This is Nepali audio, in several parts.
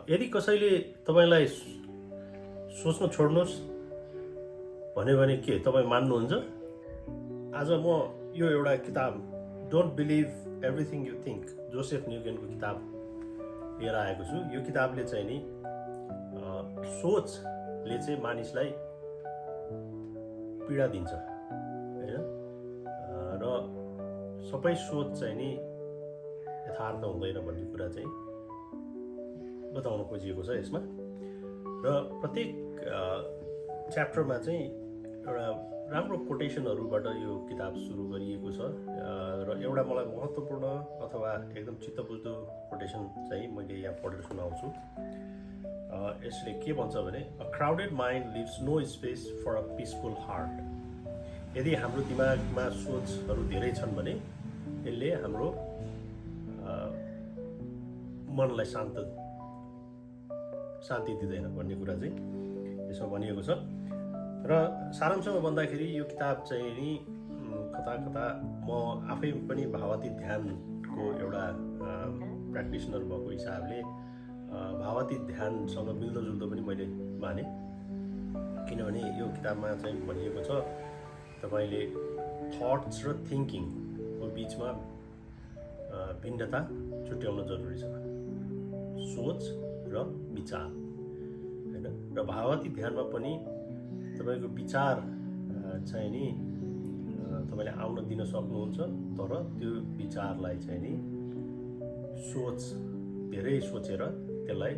यदि कसैले तपाईँलाई सोच्न छोड्नुहोस् भन्यो भने के तपाईँ मान्नुहुन्छ? आज म यो एउटा किताब don't believe everything you think Joseph न्युगेनको किताब लिएर आएको छु। यो किताबले चाहिँ नि सोचले चाहिँ मानिसलाई पीडा दिन्छ हैन, र सबै सोच चाहिँ नि यथार्थ हुँदैन भन्ने कुरा चाहिँ बताउन खोजिएको छ यसमा। र प्रत्येक च्याप्टरमा चाहिँ एउटा राम्रो कोटेसनहरूबाट यो किताब सुरु गरिएको छ, र एउटा मलाई महत्त्वपूर्ण अथवा एकदम चित्त बुझ्दो कोटेसन चाहिँ मैले यहाँ पढेर सुनाउँछु। यसले के भन्छ भने, a crowded mind leaves no space for a peaceful heart. यदि हाम्रो दिमागमा सोचहरू धेरै छन् भने यसले हाम्रो मनलाई शान्ति दिँदैन भन्ने कुरा चाहिँ यसमा भनिएको छ। र सारांशमा भन्दाखेरि यो किताब चाहिँ नि कता कता म आफै पनि भावातीत ध्यानको एउटा प्र्याक्टिसनर भएको हिसाबले भावातीत ध्यानसँग मिल्दोजुल्दो पनि मैले माने, किनभने यो किताबमा चाहिँ भनिएको छ तपाईँले थट्स र थिङ्किङको बिचमा भिन्नता छुट्याउन जरुरी छ, सोच र विचार हैन। र भावातीत ध्यानमा पनि तपाईँको विचार चाहिँ नि तपाईँले आउन दिन सक्नुहुन्छ, तर त्यो विचारलाई चाहिँ नि धेरै सोचेर त्यसलाई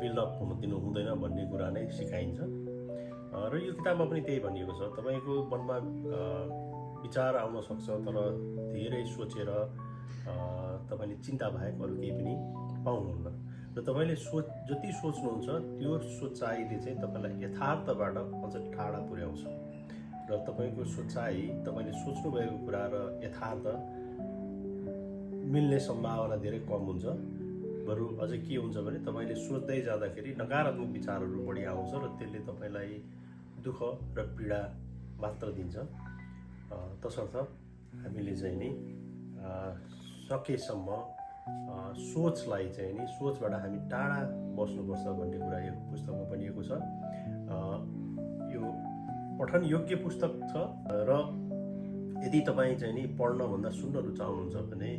बिल्डअप हुन दिनु हुँदैन भन्ने कुरा नै सिकाइन्छ। र यो किताबमा पनि त्यही भनिएको छ, तपाईँको मनमा विचार आउन सक्छ, तर धेरै सोचेर तपाईँले चिन्ता बाहेक अरू केही पनि पाउनुहुन्न। र तपाईँले जति सोच्नुहुन्छ त्यो सोचाइले चाहिँ तपाईँलाई यथार्थबाट अझ टाढा पुर्याउँछ। र तपाईँको सोचाइ, तपाईँले सोच्नुभएको कुरा र यथार्थ मिल्ने सम्भावना धेरै कम हुन्छ। बरु अझै के हुन्छ भने तपाईँले सोच्दै जाँदाखेरि नकारात्मक विचारहरू बढी आउँछ र त्यसले तपाईँलाई दुःख र पीडा मात्र दिन्छ। तसर्थ हामीले चाहिँ नि सकेसम्म सोचलाई चाहिँ नि सोचबाट हामी टाढा बस्नुपर्छ भन्ने कुरा यो पुस्तकमा भनिएको छ। यो पठन योग्य पुस्तक छ, र यदि तपाईँ चाहिँ नि पढ्नभन्दा सुन्न रुचाउनुहुन्छ भने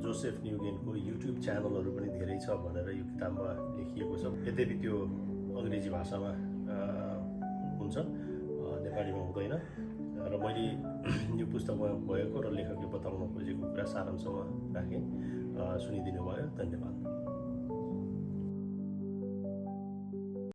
जोसेफ न्युगेनको युट्युब च्यानलहरू पनि धेरै छ भनेर यो किताबमा लेखिएको छ। यद्यपि त्यो अङ्ग्रेजी भाषामा हुन्छ, नेपालीमा हुँदैन। र मैले यो पुस्तकमा भएको र लेखकले बताउन खोजेको कुरा सारांशमा राखेँ। सुनिदिनु भयो, धन्यवाद।